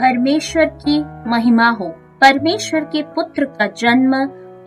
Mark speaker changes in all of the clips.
Speaker 1: परमेश्वर की महिमा हो। परमेश्वर के पुत्र का जन्म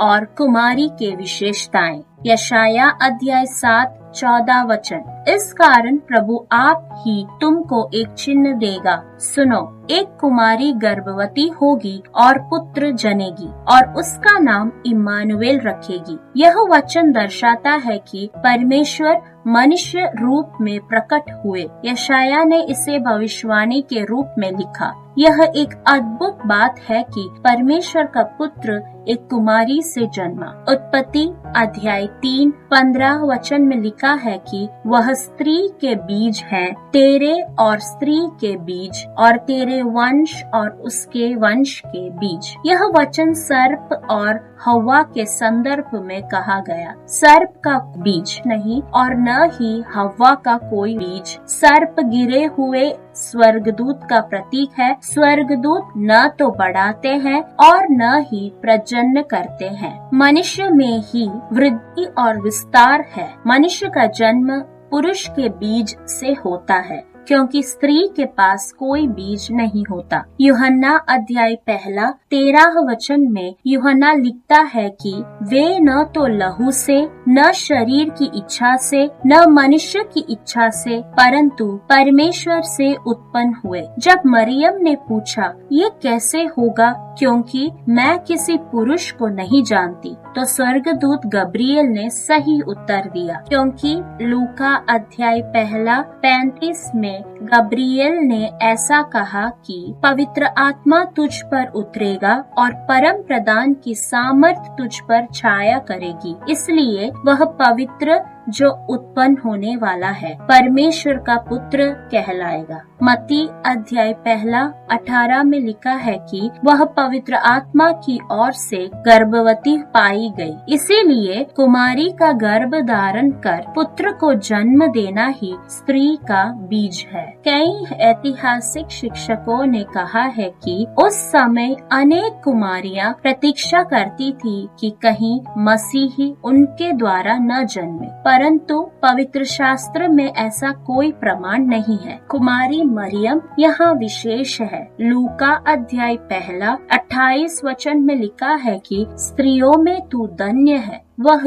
Speaker 1: और कुमारी के विशेषताएं। यशाया अध्याय 7:14। इस कारण प्रभु आप ही तुमको एक चिन्ह देगा। सुनो, एक कुमारी गर्भवती होगी और पुत्र जनेगी और उसका नाम इम्मानुएल रखेगी। यह वचन दर्शाता है कि परमेश्वर मनुष्य रूप में प्रकट हुए। यशाया ने इसे भविष्यवाणी के रूप में लिखा। यह एक अद्भुत बात है कि परमेश्वर का पुत्र एक कुमारी से जन्मा। उत्पत्ति अध्याय 3:15 में लिखा है कि वह स्त्री के बीज है, तेरे और स्त्री के बीज और तेरे वंश और उसके वंश के बीज। यह वचन सर्प और हव्वा के संदर्भ में कहा गया। सर्प का बीज नहीं और न ही हव्वा का कोई बीज। सर्प गिरे हुए स्वर्गदूत का प्रतीक है। स्वर्गदूत न तो बढ़ाते हैं और न ही प्रजनन करते हैं। मनुष्य में ही वृद्धि और विस्तार है। मनुष्य का जन्म पुरुष के बीज से होता है, क्योंकि स्त्री के पास कोई बीज नहीं होता। यूहन्ना अध्याय 1:13 में यूहन्ना लिखता है कि वे न तो लहू से, न शरीर की इच्छा से, न मनुष्य की इच्छा से, परंतु परमेश्वर से उत्पन्न हुए। जब मरियम ने पूछा ये कैसे होगा, क्योंकि मैं किसी पुरुष को नहीं जानती, तो स्वर्गदूत गब्रिएल ने सही उत्तर दिया, क्योंकि लूका अध्याय 1:35 में गब्रिएल ने ऐसा कहा कि पवित्र आत्मा तुझ पर उतरेगा और परम प्रधान की सामर्थ तुझ पर छाया करेगी, इसलिए वह पवित्र जो उत्पन्न होने वाला है परमेश्वर का पुत्र कहलाएगा। मत्ती अध्याय 1:18 में लिखा है कि वह पवित्र आत्मा की ओर से गर्भवती पाई गई, इसीलिए कुमारी का गर्भ धारण कर पुत्र को जन्म देना ही स्त्री का बीज है। कई ऐतिहासिक शिक्षकों ने कहा है कि उस समय अनेक कुमारियां प्रतीक्षा करती थी कि कहीं मसीही उनके द्वारा न जन्मे, परंतु पवित्र शास्त्र में ऐसा कोई प्रमाण नहीं है। कुमारी मरियम यहाँ विशेष है। लूका अध्याय 1:28 में लिखा है कि स्त्रियों में तू धन्य है। वह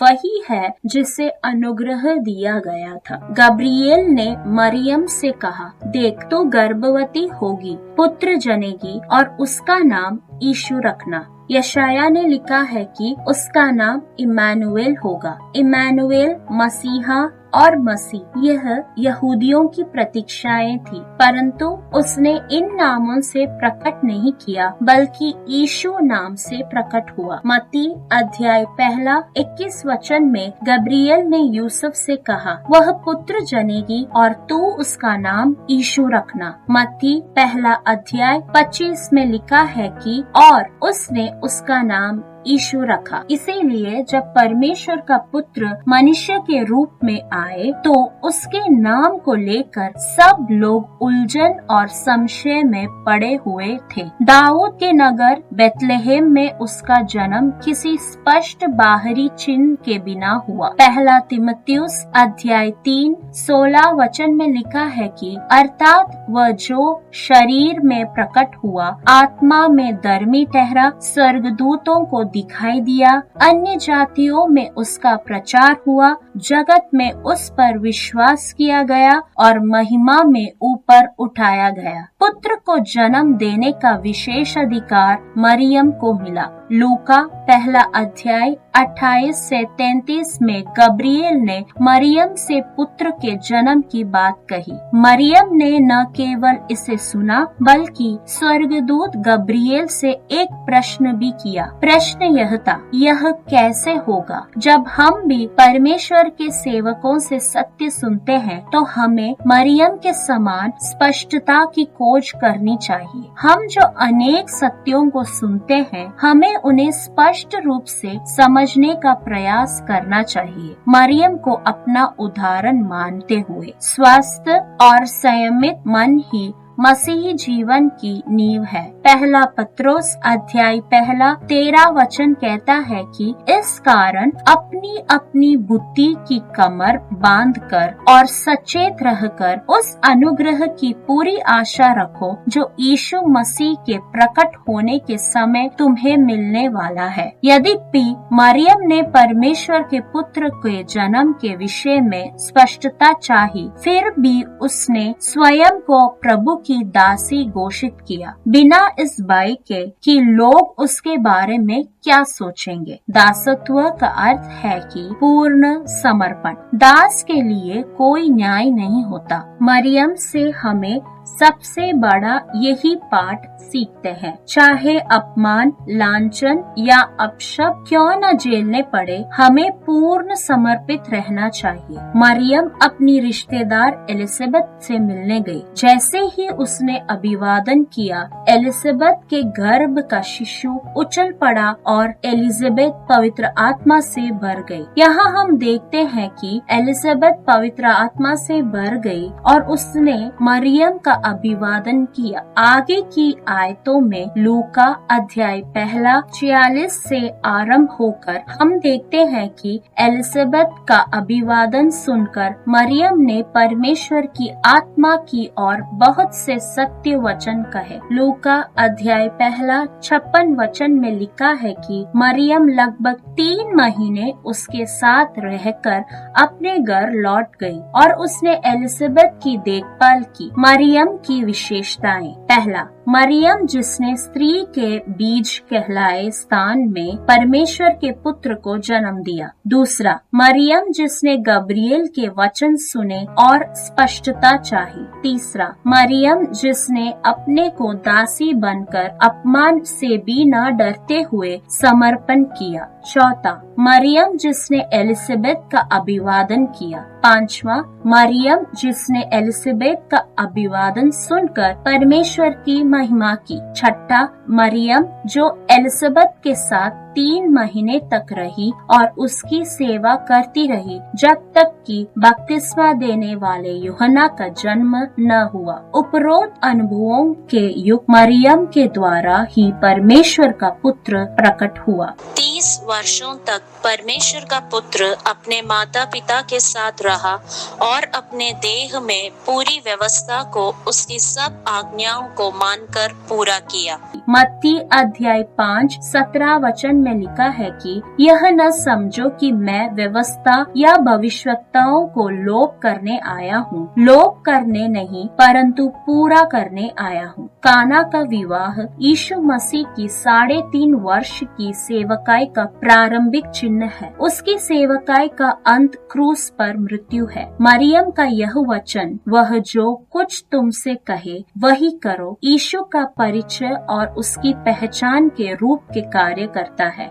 Speaker 1: वही है जिसे अनुग्रह दिया गया था। गब्रिएल ने मरियम से कहा, देख तू गर्भवती होगी, पुत्र जनेगी और उसका नाम यीशु रखना। यशाया ने लिखा है कि उसका नाम इम्मानुएल होगा। इम्मानुएल मसीहा और मसीह यह यहूदियों की प्रतीक्षाएं थी, परंतु उसने इन नामों से प्रकट नहीं किया, बल्कि यीशु नाम से प्रकट हुआ। मत्ती अध्याय 1:21 में गब्रिएल ने यूसुफ से कहा, वह पुत्र जनेगी और तू उसका नाम यीशु रखना। मत्ती 1:25 में लिखा है कि और उसने उसका नाम यीशु रखा। इसीलिए जब परमेश्वर का पुत्र मनुष्य के रूप में आए तो उसके नाम को लेकर सब लोग उलझन और संशय में पड़े हुए थे। दाऊद के नगर बेथलेहेम में उसका जन्म किसी स्पष्ट बाहरी चिन्ह के बिना हुआ। 1 तीमुथियुस अध्याय 3:16 में लिखा है कि अर्थात वह जो शरीर में प्रकट हुआ, आत्मा में धर्मी ठहरा, स्वर्गदूतों को दिखाई दिया, अन्य जातियों में उसका प्रचार हुआ, जगत में उस पर विश्वास किया गया और महिमा में ऊपर उठाया गया। पुत्र को जन्म देने का विशेष अधिकार मरियम को मिला। लूका 1 अध्याय 28 से 33 में गब्रिएल ने मरियम से पुत्र के जन्म की बात कही। मरियम ने न केवल इसे सुना, बल्कि स्वर्गदूत गब्रिएल से एक प्रश्न भी किया। प्रश्न यह था, यह कैसे होगा? जब हम भी परमेश्वर के सेवकों से सत्य सुनते हैं, तो हमें मरियम के समान स्पष्टता की खोज करनी चाहिए। हम जो अनेक सत्यों को सुनते हैं, हमें उन्हें स्पष्ट रूप से समझने का प्रयास करना चाहिए। मरियम को अपना उदाहरण मानते हुए स्वस्थ और संयमित मन ही मसीही जीवन की नींव है। पहला पत्रोस अध्याय 1 कहता है कि इस कारण अपनी अपनी बुद्धि की कमर बांधकर और सचेत रहकर उस अनुग्रह की पूरी आशा रखो जो यीशु मसीह के प्रकट होने के समय तुम्हें मिलने वाला है। यद्यपि मरियम ने परमेश्वर के पुत्र के जन्म के विषय में स्पष्टता चाही, फिर भी उसने स्वयं को प्रभु की दासी घोषित किया, बिना इस बात के कि लोग उसके बारे में क्या सोचेंगे। दासत्व का अर्थ है कि पूर्ण समर्पण। दास के लिए कोई न्याय नहीं होता। मरियम से हमें सबसे बड़ा यही पाठ सीखते हैं। चाहे अपमान, लांछन या अपशब्द क्यों न झेलने पड़े, हमें पूर्ण समर्पित रहना चाहिए। मरियम अपनी रिश्तेदार एलिजाबेथ से मिलने गई। जैसे ही उसने अभिवादन किया, एलिजाबेथ के गर्भ का शिशु उछल पड़ा और एलिजाबेथ पवित्र आत्मा से भर गई। यहाँ हम देखते हैं कि एलिजाबेथ पवित्र आत्मा से भर गई और उसने मरियम का अभिवादन किया। आगे की आयतों में लूका अध्याय 46 से आरंभ होकर हम देखते हैं कि एलिजाबेथ का अभिवादन सुनकर मरियम ने परमेश्वर की आत्मा की और बहुत से सत्य वचन कहे। लूका अध्याय 56 में लिखा है कि मरियम लगभग 3 महीने उसके साथ रहकर अपने घर लौट गई और उसने एलिजाबेथ की देखभाल की। मरियम की विशेषताएं। पहला, मरियम जिसने स्त्री के बीज कहलाए स्थान में परमेश्वर के पुत्र को जन्म दिया। दूसरा, मरियम जिसने गब्रिएल के वचन सुने और स्पष्टता चाही। तीसरा, मरियम जिसने अपने को दासी बनकर अपमान से भी न डरते हुए समर्पण किया। चौथा, मरियम जिसने एलिजाबेथ का अभिवादन किया। पांचवा, मरियम जिसने एलिजाबेथ का अभिवादन सुनकर परमेश्वर की महिमा की। छठा, मरियम जो एलिजाबेथ के साथ 3 महीने तक रही और उसकी सेवा करती रही जब तक कि बपतिस्मा देने वाले यूहन्ना का जन्म न हुआ। उपरोक्त अनुभवों के युग मरियम के द्वारा ही परमेश्वर का पुत्र प्रकट हुआ।
Speaker 2: 30 वर्षों तक परमेश्वर का पुत्र अपने माता पिता के साथ रहा और अपने देह में पूरी व्यवस्था को उसकी सब आज्ञाओं को मानकर पूरा किया।
Speaker 1: मत्ती अध्याय 5:17 में लिखा है कि यह न समझो कि मैं व्यवस्था या भविष्यवक्ताओं को लोप करने आया हूँ। लोप करने नहीं परंतु पूरा करने आया हूँ। काना का विवाह यीशु मसीह की 3.5 वर्ष की सेवकाई का प्रारंभिक चिन्ह है। उसकी सेवकाई का अंत क्रूस पर मृत्यु है। मरियम का यह वचन, वह जो कुछ तुमसे कहे वही करो, यीशु का परिचय और उसकी पहचान के रूप के कार्य करता है।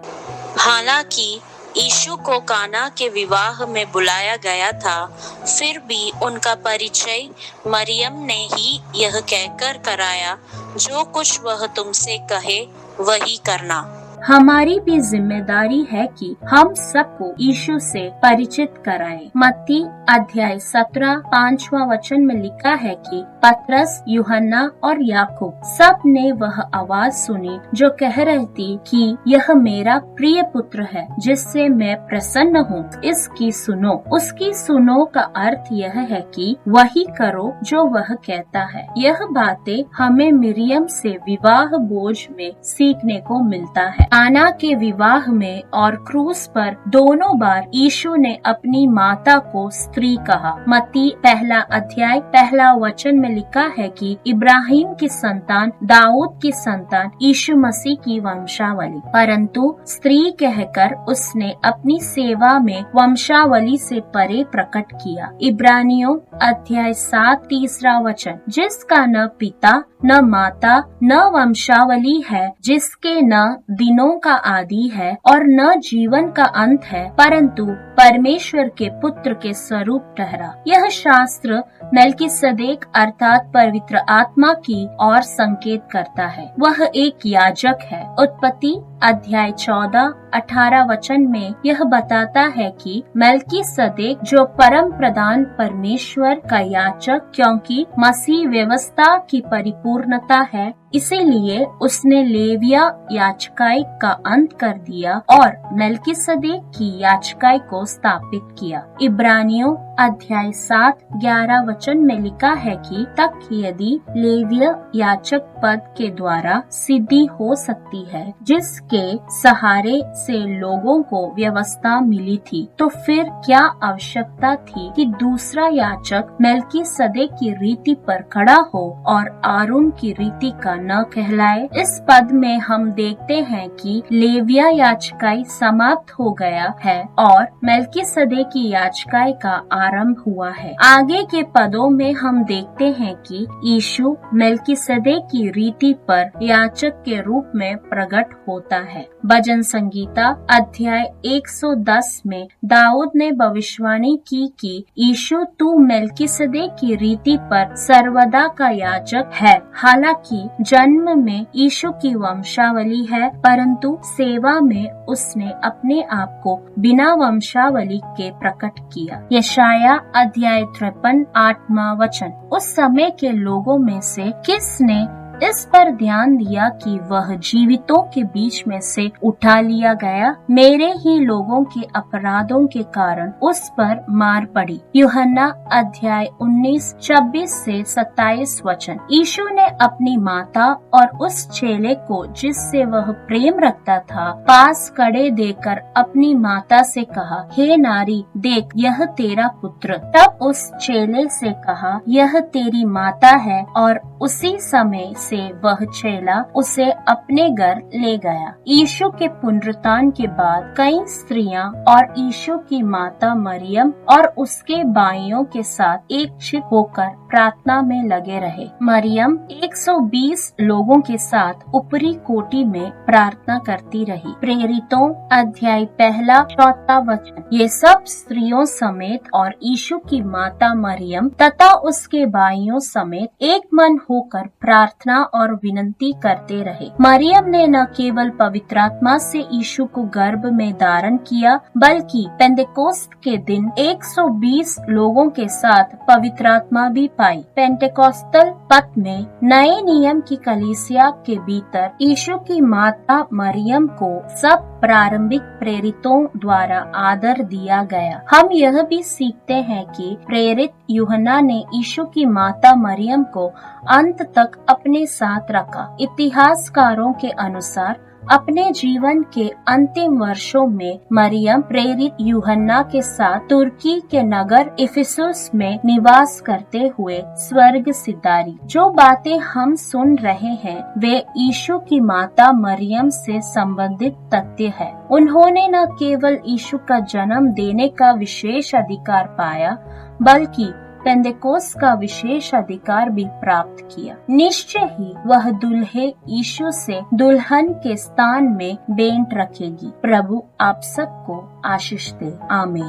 Speaker 2: हालांकि यीशु को काना के विवाह में बुलाया गया था, फिर भी उनका परिचय मरियम ने ही यह कहकर कराया, जो कुछ वह तुमसे कहे वही करना।
Speaker 1: हमारी भी जिम्मेदारी है कि हम सबको यीशु से परिचित कराएं। मत्ती अध्याय 17:5 में लिखा है कि पतरस, यूहन्ना और याकूब सब ने वह आवाज सुनी जो कह रही थी कि यह मेरा प्रिय पुत्र है जिससे मैं प्रसन्न हूँ, इसकी सुनो। उसकी सुनो का अर्थ यह है कि वही करो जो वह कहता है। यह बातें हमें मरियम से विवाह भोज में सीखने को मिलता है। काना के विवाह में और क्रूस पर दोनों बार यीशु ने अपनी माता को स्त्री कहा। मत्ती 1 अध्याय 1 में लिखा है कि इब्राहिम की संतान, दाऊद की संतान, यीशु मसीह की वंशावली। परंतु स्त्री कहकर उसने अपनी सेवा में वंशावली से परे प्रकट किया। इब्रानियों अध्याय 7 3 वचन, जिसका न पिता न माता न वंशावली है, जिसके न दिनों का आदि है और न जीवन का अंत है, परंतु परमेश्वर के पुत्र के स्वरूप ठहरा। यह शास्त्र मेल्किसेदेक अर्थात पवित्र आत्मा की ओर संकेत करता है। वह एक याजक है। उत्पत्ति अध्याय 14 18 वचन में यह बताता है कि मेल्कीसदेक जो परम प्रधान परमेश्वर का याजक, क्योंकि मसीह व्यवस्था की परिपूर्णता है, इसीलिए उसने लेविया याजकाई का अंत कर दिया और मेल्कीसदेक की याजकाई को स्थापित किया। इब्रानियों अध्याय 7-11 वचन में लिखा है कि तक यदि लेविया याजक पद के द्वारा सिद्धि हो सकती है, जिसके सहारे से लोगों को व्यवस्था मिली थी, तो फिर क्या आवश्यकता थी कि दूसरा याजक मेल्कीसदेक की रीति पर खड़ा हो और आरोन की रीति का न कहलाए। इस पद में हम देखते हैं कि लेविया याजकाई समाप्त हो गया है और मेल्कीसदेक की याजकाई का आरंभ हुआ है। आगे के पदों में हम देखते हैं कि यीशु मेल्कीसदेक की रीति पर याजक के रूप में प्रकट होता है। भजन संगीता अध्याय 110 में दाऊद ने भविष्यवाणी की कि यीशु तू मेल्कीसदेक की रीति पर सर्वदा का याजक है। हालांकि जन्म में यीशु की वंशावली है, परंतु सेवा में उसने अपने आप को बिना वंशावली के प्रकट किया। यशाया अध्याय 53-8वां वचन। उस समय के लोगों में से किसने इस पर ध्यान दिया कि वह जीवितों के बीच में से उठा लिया गया? मेरे ही लोगों के अपराधों के कारण उस पर मार पड़ी। यूहन्ना अध्याय 19-26-27 वचन। यीशु ने अपनी माता और उस चेले को जिससे वह प्रेम रखता था पास खड़े देकर अपनी माता से कहा, हे नारी, देख यह तेरा पुत्र। तब उस चेले से कहा, यह तेरी माता है, और उसी समय से वह चेला उसे अपने घर ले गया। यीशु के पुनरुत्थान के बाद कई स्त्रियां और यीशु की माता मरियम और उसके भाइयों के साथ एकचित होकर प्रार्थना में लगे रहे। मरियम 120 लोगों के साथ ऊपरी कोठी में प्रार्थना करती रही। प्रेरितों अध्याय 1-4 वचन। ये सब स्त्रियों समेत और यीशु की माता मरियम तथा उसके भाइयों समेत एक मन होकर प्रार्थना और विनती करते रहे। मरियम ने न केवल पवित्र आत्मा से यीशु को गर्भ में धारण किया, बल्कि पेंटेकोस्त के दिन 120 लोगों के साथ पवित्र आत्मा भी पाई। पेंटेकोस्टल पद में नए नियम की कलीसिया के भीतर यीशु की माता मरियम को सब प्रारंभिक प्रेरितों द्वारा आदर दिया गया। हम यह भी सीखते हैं कि प्रेरित यूहन्ना ने यीशु की माता मरियम को अंत तक अपने साथ रखा। इतिहासकारों के अनुसार अपने जीवन के अंतिम वर्षों में मरियम प्रेरित यूहन्ना के साथ तुर्की के नगर इफिसुस में निवास करते हुए स्वर्ग सिधारी। जो बातें हम सुन रहे हैं वे यीशु की माता मरियम से संबंधित तथ्य है। उन्होंने न केवल यीशु का जन्म देने का विशेष अधिकार पाया, बल्कि पेंटेकोस्त का विशेष अधिकार भी प्राप्त किया। निश्चय ही वह दुल्हे यीशु से दुल्हन के स्थान में भेंट रखेगी। प्रभु आप सबको आशीष दे। आमीन।